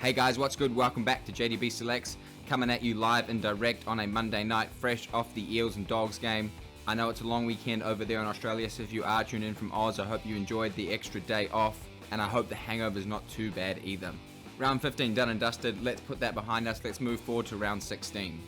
Hey guys, what's good? Welcome back to JDB Selects, coming at you live and direct on a Monday night, fresh off the Eels and Dogs game. I know it's a long weekend over there in Australia, so if you are tuned in from Oz, I hope you enjoyed the extra day off, and I hope the hangover's not too bad either. Round 15 done and dusted, let's put that behind us, let's move forward to round 16.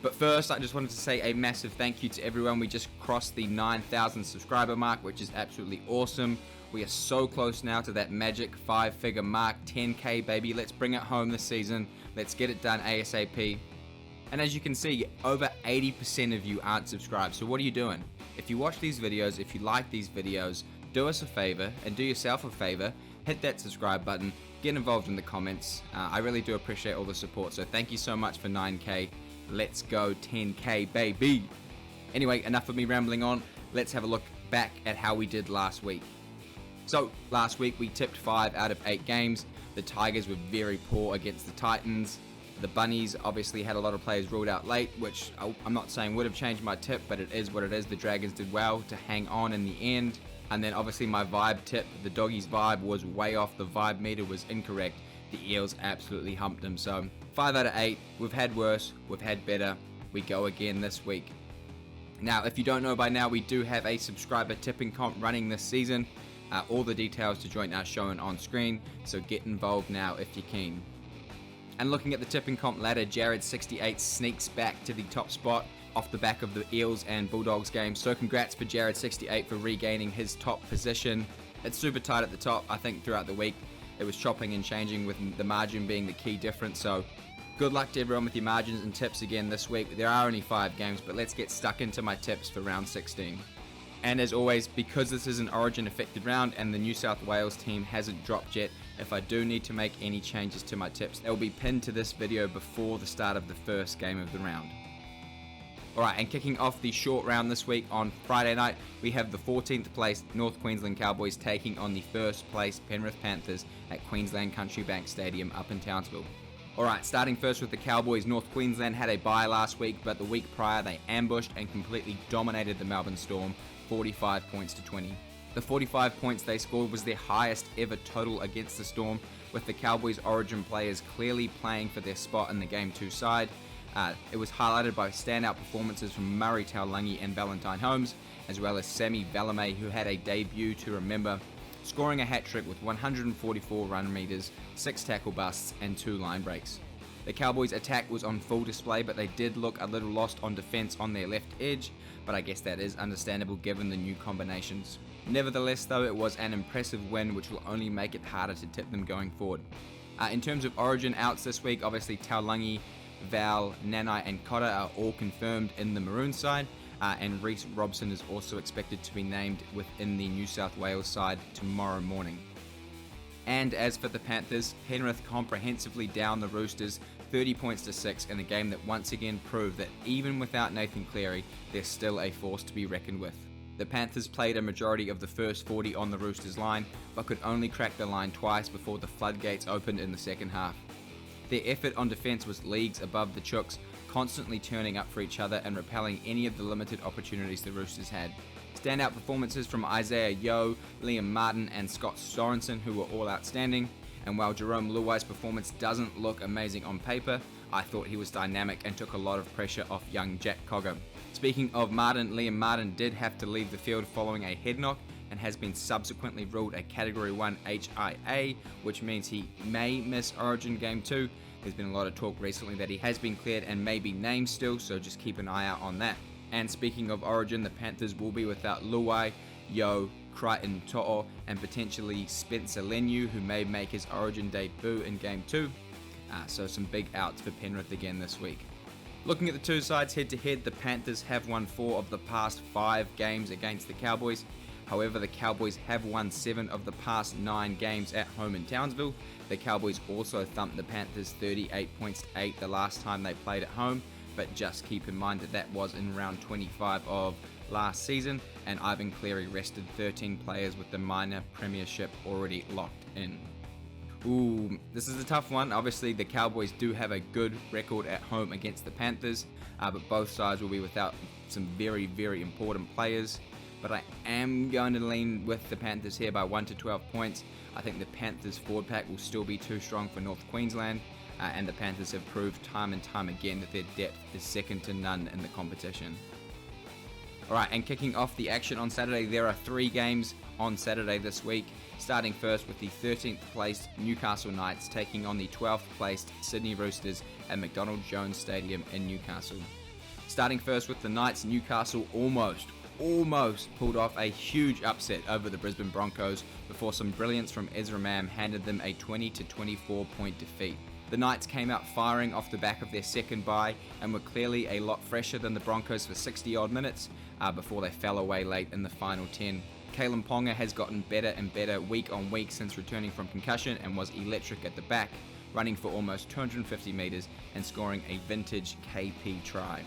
But first, I just wanted to say a massive thank you to everyone. We just crossed the 9,000 subscriber mark, which is absolutely awesome. We are so close now to that magic 5-figure mark, 10k baby. Let's bring it home this season. Let's get it done ASAP. And as you can see, over 80% of you aren't subscribed. So what are you doing? If you watch these videos, if you like these videos, do us a favor and do yourself a favor. Hit that subscribe button. Get involved in the comments. I really do appreciate all the support. So thank you so much for 9k. Let's go 10k baby. Anyway, enough of me rambling on. Let's have a look back at how we did last week. So, last week we tipped 5 out of 8 games. The Tigers were very poor against the Titans. The Bunnies obviously had a lot of players ruled out late, which I'm not saying would have changed my tip, but it is what it is. The Dragons did well to hang on in the end. And then obviously my vibe tip, the Doggies vibe, was way off. The vibe meter was incorrect. The Eels absolutely humped them. So, 5 out of 8. We've had worse. We've had better. We go again this week. Now, if you don't know by now, we do have a subscriber tipping comp running this season. All the details to join are shown on screen, so get involved now if you can. And looking at the tipping comp ladder, Jared68 sneaks back to the top spot off the back of the Eels and Bulldogs game. So congrats for Jared68 for regaining his top position. It's super tight at the top. I think throughout the week it was chopping and changing with the margin being the key difference. So good luck to everyone with your margins and tips again this week. There are only 5 games, but let's get stuck into my tips for round 16. And as always, because this is an Origin affected round and the New South Wales team hasn't dropped yet, if I do need to make any changes to my tips, they will be pinned to this video before the start of the first game of the round. Alright, and kicking off the short round this week on Friday night, we have the 14th place North Queensland Cowboys taking on the first place Penrith Panthers at Queensland Country Bank Stadium up in Townsville. Alright, starting first with the Cowboys, North Queensland had a bye last week, but the week prior they ambushed and completely dominated the Melbourne Storm, 45 points to 20. The 45 points they scored was their highest ever total against the Storm, with the Cowboys Origin players clearly playing for their spot in the Game 2 side. It was highlighted by standout performances from Murray Taulagi and Valentine Holmes, as well as Sammy Valame, who had a debut to remember, scoring a hat-trick with 144 run meters, 6 tackle busts, and 2 line breaks. The Cowboys' attack was on full display, but they did look a little lost on defense on their left edge, but I guess that is understandable given the new combinations. Nevertheless, though, it was an impressive win, which will only make it harder to tip them going forward. In terms of Origin outs this week, obviously Taulagi, Val, Nanai, and Cotter are all confirmed in the Maroon side, and Reece Robson is also expected to be named within the New South Wales side tomorrow morning. And as for the Panthers, Penrith comprehensively downed the Roosters 30 points to 6 in a game that once again proved that even without Nathan Cleary, they're still a force to be reckoned with. The Panthers played a majority of the first 40 on the Roosters line, but could only crack the line twice before the floodgates opened in the second half. Their effort on defence was leagues above the Chooks, constantly turning up for each other and repelling any of the limited opportunities the Roosters had. Standout performances from Isaiah Yeo, Liam Martin and Scott Sorensen, who were all outstanding, and while Jerome Luai's performance doesn't look amazing on paper, I thought he was dynamic and took a lot of pressure off young Jack Cogger. Speaking of Martin, Liam Martin did have to leave the field following a head knock and has been subsequently ruled a Category 1 HIA, which means he may miss Origin Game 2. There's been a lot of talk recently that he has been cleared and may be named still, so just keep an eye out on that. And speaking of Origin, the Panthers will be without Luai, Yeo, Crichton To'o, and potentially Spencer Leniu, who may make his Origin debut in Game 2. So some big outs for Penrith again this week. Looking at the two sides head-to-head, the Panthers have won 4 of the past 5 games against the Cowboys. However, the Cowboys have won 7 of the past 9 games at home in Townsville. The Cowboys also thumped the Panthers 38 points to 8 the last time they played at home, but just keep in mind that that was in round 25 of last season, and Ivan Cleary rested 13 players with the minor premiership already locked in. Ooh, this is a tough one. Obviously, the Cowboys do have a good record at home against the Panthers, but both sides will be without some very, very important players. but I am going to lean with the Panthers here by 1 to 12 points. I think the Panthers forward pack will still be too strong for North Queensland, and the Panthers have proved time and time again that their depth is second to none in the competition. Alright, and kicking off the action on Saturday, there are 3 games on Saturday this week, starting first with the 13th placed Newcastle Knights taking on the 12th placed Sydney Roosters at McDonald Jones Stadium in Newcastle. Starting first with the Knights, Newcastle almost pulled off a huge upset over the Brisbane Broncos before some brilliance from Ezra Mam handed them a 20 to 24 point defeat. The Knights came out firing off the back of their second bye and were clearly a lot fresher than the Broncos for 60 odd minutes before they fell away late in the final 10. Kalen Ponga has gotten better and better week on week since returning from concussion and was electric at the back, running for almost 250 metres and scoring a vintage KP try.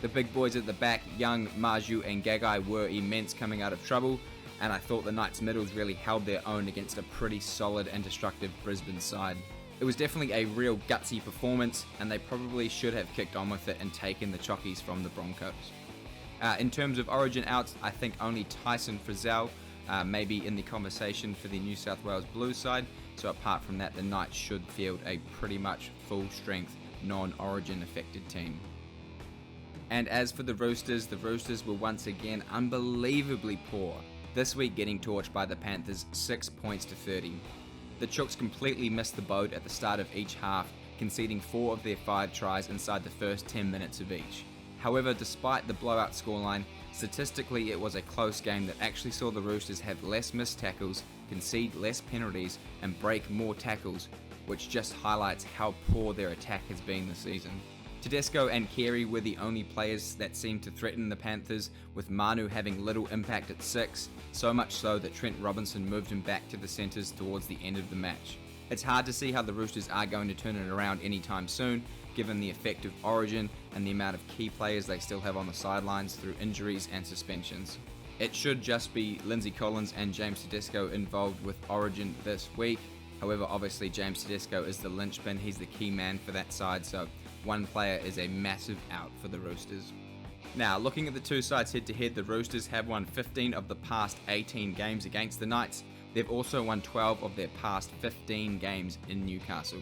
The big boys at the back, Young, Marju and Gagai, were immense coming out of trouble, and I thought the Knights middles really held their own against a pretty solid and destructive Brisbane side. It was definitely a real gutsy performance, and they probably should have kicked on with it and taken the chockies from the Broncos. In terms of origin outs, I think only Tyson Frizzell may be in the conversation for the New South Wales Blues side, so apart from that, the Knights should field a pretty much full-strength, non-origin affected team. And as for the Roosters were once again unbelievably poor, this week getting torched by the Panthers 6 points to 30. The Chooks completely missed the boat at the start of each half, conceding 4 of their 5 tries inside the first 10 minutes of each. However, despite the blowout scoreline, statistically it was a close game that actually saw the Roosters have less missed tackles, concede less penalties, and break more tackles, which just highlights how poor their attack has been this season. Tedesco and Carey were the only players that seemed to threaten the Panthers, with Manu having little impact at 6, so much so that Trent Robinson moved him back to the centres towards the end of the match. It's hard to see how the Roosters are going to turn it around anytime soon, given the effect of Origin and the amount of key players they still have on the sidelines through injuries and suspensions. It should just be Lindsay Collins and James Tedesco involved with Origin this week. However, obviously James Tedesco is the linchpin, he's the key man for that side, so one player is a massive out for the Roosters. Now, looking at the two sides head to head, the Roosters have won 15 of the past 18 games against the Knights. They've also won 12 of their past 15 games in Newcastle.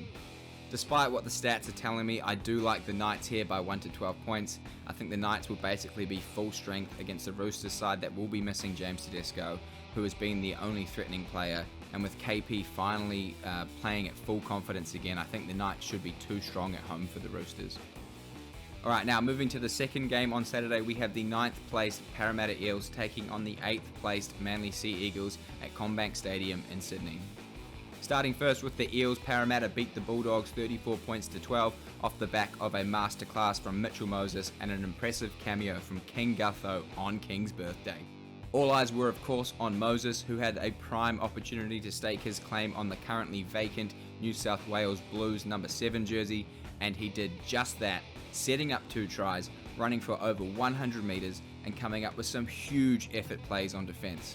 Despite what the stats are telling me, I do like the Knights here by 1 to 12 points. I think the Knights will basically be full strength against the Roosters side that will be missing James Tedesco, who has been the only threatening player. And with KP finally playing at full confidence again, I think the Knights should be too strong at home for the Roosters. Alright, now moving to the second game on Saturday, we have the 9th placed Parramatta Eels taking on the 8th placed Manly Sea Eagles at CommBank Stadium in Sydney. Starting first with the Eels, Parramatta beat the Bulldogs 34 points to 12 off the back of a masterclass from Mitchell Moses and an impressive cameo from King Gutho on King's birthday. All eyes were of course on Moses, who had a prime opportunity to stake his claim on the currently vacant New South Wales Blues number 7 jersey, and he did just that, setting up 2 tries, running for over 100 metres and coming up with some huge effort plays on defence.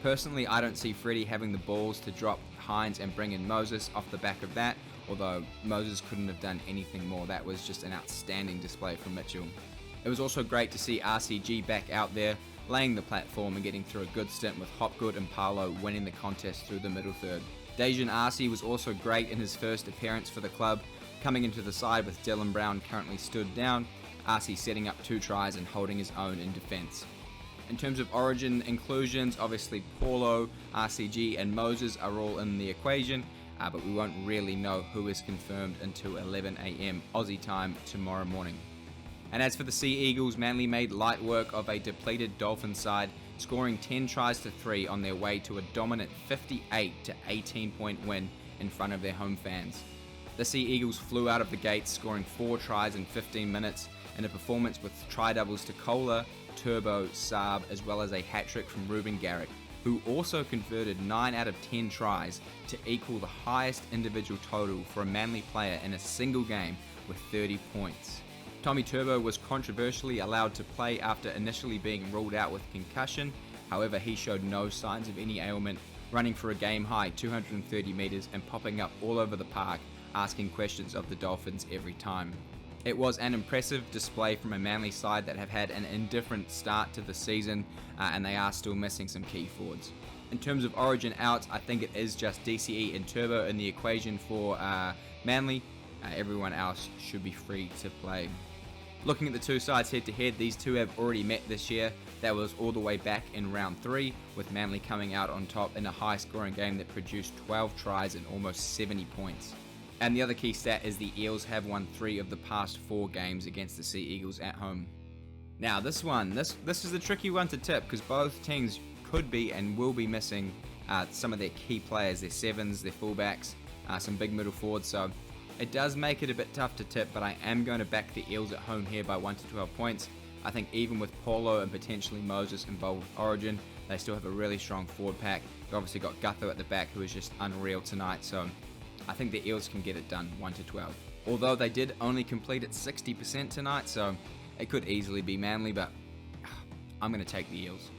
Personally, I don't see Freddie having the balls to drop Hines and bring in Moses off the back of that, although Moses couldn't have done anything more. That was just an outstanding display from Mitchell. It was also great to see RCG back out there, laying the platform and getting through a good stint with Hopgood and Paolo winning the contest through the middle third. Dejan Arce was also great in his first appearance for the club, coming into the side with Dylan Brown currently stood down, Arce setting up 2 tries and holding his own in defence. In terms of Origin inclusions, obviously Paulo, RCG and Moses are all in the equation, but we won't really know who is confirmed until 11 AM Aussie time tomorrow morning. And as for the Sea Eagles, Manly made light work of a depleted Dolphins side, scoring 10 tries to 3 on their way to a dominant 58 to 18 point win in front of their home fans. The Sea Eagles flew out of the gates, scoring 4 tries in 15 minutes in a performance with try doubles to Kohler, Turbo, Saab, as well as a hat-trick from Ruben Garrick, who also converted 9 out of 10 tries to equal the highest individual total for a Manly player in a single game with 30 points. Tommy Turbo was controversially allowed to play after initially being ruled out with concussion. However, he showed no signs of any ailment, running for a game-high 230 metres and popping up all over the park, asking questions of the Dolphins every time. It was an impressive display from a Manly side that have had an indifferent start to the season, and they are still missing some key forwards. In terms of Origin outs, I think it is just DCE and Turbo in the equation for Manly. Everyone else should be free to play. Looking at the two sides head-to-head, these two have already met this year. That was all the way back in round 3, with Manly coming out on top in a high-scoring game that produced 12 tries and almost 70 points. And the other key stat is the Eels have won 3 of the past 4 games against the Sea Eagles at home. Now this is a tricky one to tip because both teams could be and will be missing some of their key players, their sevens, their fullbacks, some big middle forwards, so it does make it a bit tough to tip, but I am going to back the Eels at home here by 1 to 12 points. I think even with Paulo and potentially Moses involved with Origin, they still have a really strong forward pack. They've obviously got Gutho at the back, who is just unreal tonight, so I think the Eels can get it done 1 to 12. Although they did only complete it 60% tonight, so it could easily be Manly, but I'm going to take the Eels.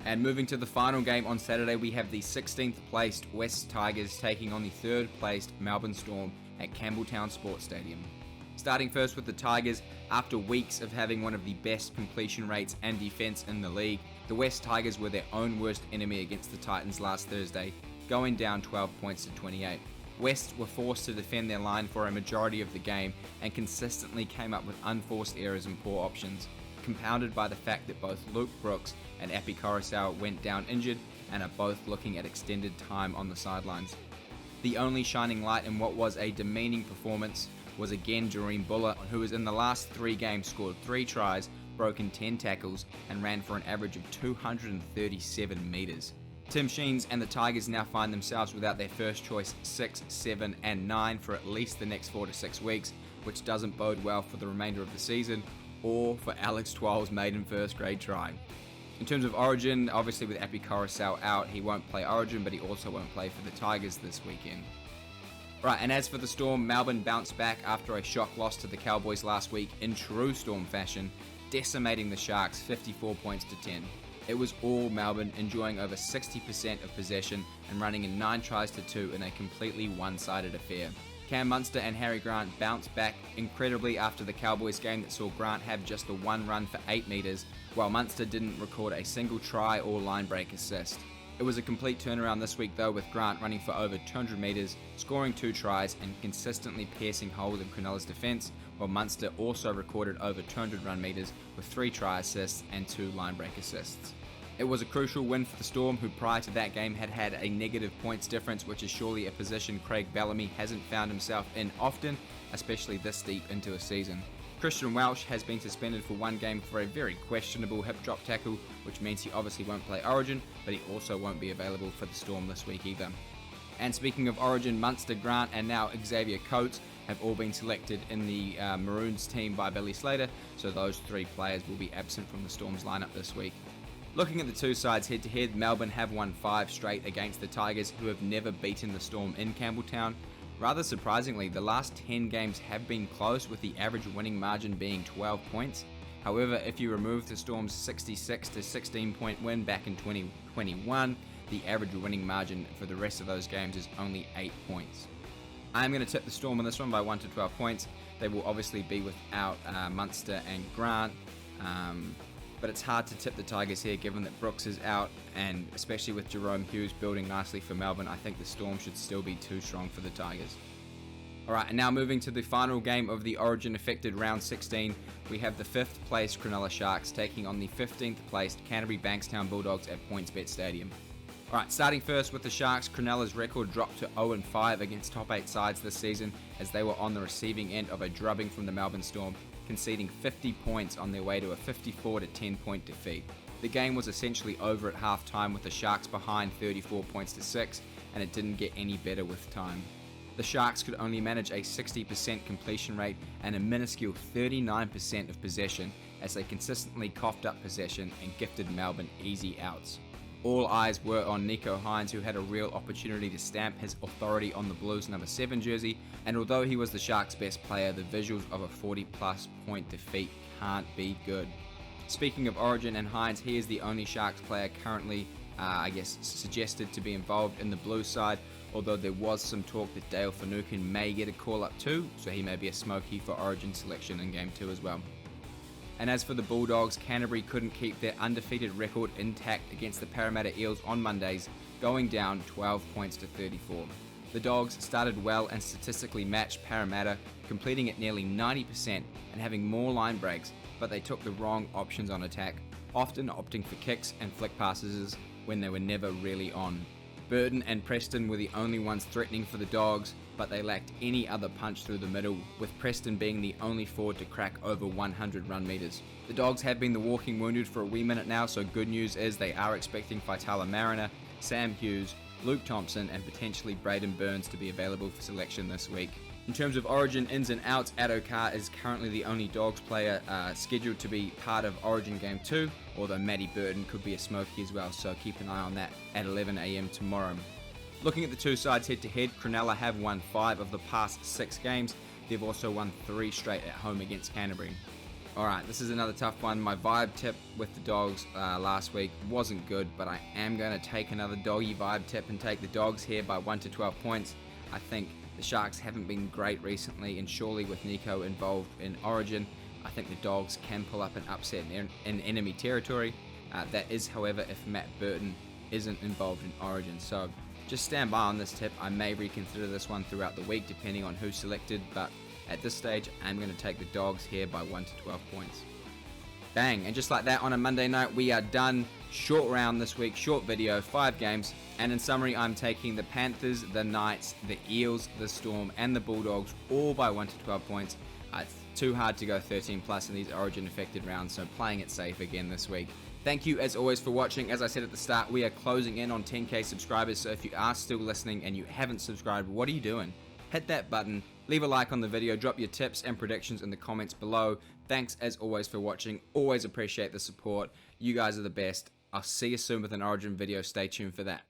And moving to the final game on Saturday, we have the 16th placed West Tigers taking on the 3rd placed Melbourne Storm at Campbelltown Sports Stadium. Starting first with the Tigers, after weeks of having one of the best completion rates and defense in the league, the West Tigers were their own worst enemy against the Titans last Thursday, going down 12 points to 28. West were forced to defend their line for a majority of the game and consistently came up with unforced errors and poor options, compounded by the fact that both Luke Brooks and Api Koroisau went down injured and are both looking at extended time on the sidelines. The only shining light in what was a demeaning performance was again Jareem Buller, who was in the last 3 games scored 3 tries, broken 10 tackles, and ran for an average of 237 metres. Tim Sheens and the Tigers now find themselves without their first choice 6, 7 and 9 for at least the next 4 to 6 weeks, which doesn't bode well for the remainder of the season or for Alex Twal's maiden first grade try. In terms of Origin, obviously with Api Koroisau out, he won't play Origin, but he also won't play for the Tigers this weekend. Right, and as for the Storm, Melbourne bounced back after a shock loss to the Cowboys last week in true Storm fashion, decimating the Sharks 54 points to 10. It was all Melbourne, enjoying over 60% of possession and running in 9 tries to 2 in a completely one-sided affair. Cam Munster and Harry Grant bounced back incredibly after the Cowboys game that saw Grant have just the 1 run for 8 metres, while Munster didn't record a single try or line break assist. It was a complete turnaround this week though, with Grant running for over 200 metres, scoring 2 tries and consistently piercing holes in Cronulla's defence, while Munster also recorded over 200 run metres with 3 try assists and 2 line break assists. It was a crucial win for the Storm, who prior to that game had had a negative points difference, which is surely a position Craig Bellamy hasn't found himself in often, especially this deep into a season. Christian Welch has been suspended for 1 game for a very questionable hip drop tackle, which means he obviously won't play Origin, but he also won't be available for the Storm this week either. And speaking of Origin, Munster, Grant and now Xavier Coates have all been selected in the Maroons team by Billy Slater, so those 3 players will be absent from the Storm's lineup this week. Looking at the two sides head-to-head, Melbourne have won 5 straight against the Tigers, who have never beaten the Storm in Campbelltown. Rather surprisingly, the last 10 games have been close, with the average winning margin being 12 points. However, if you remove the Storm's 66 to 16 point win back in 2021, the average winning margin for the rest of those games is only 8 points. I'm going to tip the Storm on this one by 1 to 12 points. They will obviously be without Munster and Grant. But it's hard to tip the Tigers here given that Brooks is out, and especially with Jerome Hughes building nicely for Melbourne, I think the Storm should still be too strong for the Tigers. Alright, and now moving to the final game of the Origin-affected round 16, we have the 5th placed Cronulla Sharks taking on the 15th placed Canterbury Bankstown Bulldogs at PointsBet Stadium. Alright, starting first with the Sharks, Cronulla's record dropped to 0-5 against top 8 sides this season as they were on the receiving end of a drubbing from the Melbourne Storm, conceding 50 points on their way to a 54 to 10 point defeat. The game was essentially over at half-time with the Sharks behind 34 points to 6, and it didn't get any better with time. The Sharks could only manage a 60% completion rate and a minuscule 39% of possession as they consistently coughed up possession and gifted Melbourne easy outs. All eyes were on Nico Hines, who had a real opportunity to stamp his authority on the Blues number 7 jersey, and although he was the Sharks' best player, the visuals of a 40-plus point defeat can't be good. Speaking of Origin and Hines, he is the only Sharks player currently, suggested to be involved in the Blues side, although there was some talk that Dale Finucane may get a call up too, so he may be a smoky for Origin selection in Game 2 as well. And as for the Bulldogs, Canterbury couldn't keep their undefeated record intact against the Parramatta Eels on Mondays, going down 12 points to 34. The Dogs started well and statistically matched Parramatta, completing at nearly 90% and having more line breaks, but they took the wrong options on attack, often opting for kicks and flick passes when they were never really on. Burton and Preston were the only ones threatening for the Dogs, but they lacked any other punch through the middle, with Preston being the only forward to crack over 100 run meters. The Dogs have been the walking wounded for a wee minute now, so good news is they are expecting Faitala Mariner, Sam Hughes, Luke Thompson and potentially Braden Burns to be available for selection this week. In terms of Origin ins and outs, Addo Carr is currently the only Dogs player scheduled to be part of Origin Game 2, although Matty Burton could be a smoky as well, so keep an eye on that at 11 AM tomorrow. Looking at the two sides head to head, Cronulla have won 5 of the past 6 games. They've also won 3 straight at home against Canterbury. Alright, this is another tough one. My vibe tip with the Dogs last week wasn't good, but I am going to take another doggy vibe tip and take the Dogs here by 1 to 12 points. I think the Sharks haven't been great recently, and surely with Nico involved in Origin, I think the Dogs can pull up an upset in enemy territory. That is, however, if Matt Burton isn't involved in Origin. So just stand by on this tip. I may reconsider this one throughout the week depending on who's selected, but at this stage, I'm going to take the Dogs here by 1 to 12 points. Bang, and just like that on a Monday night, we are done. Short round this week, short video, 5 games. And in summary, I'm taking the Panthers, the Knights, the Eels, the Storm, and the Bulldogs all by 1 to 12 points. It's too hard to go 13 plus in these Origin affected rounds, so playing it safe again this week. Thank you as always for watching. As I said at the start, we are closing in on 10k subscribers, so if you are still listening and you haven't subscribed, what are you doing? Hit that button, leave a like on the video, drop your tips and predictions in the comments below. Thanks as always for watching, always appreciate the support. You guys are the best. I'll see you soon with an Origin video, stay tuned for that.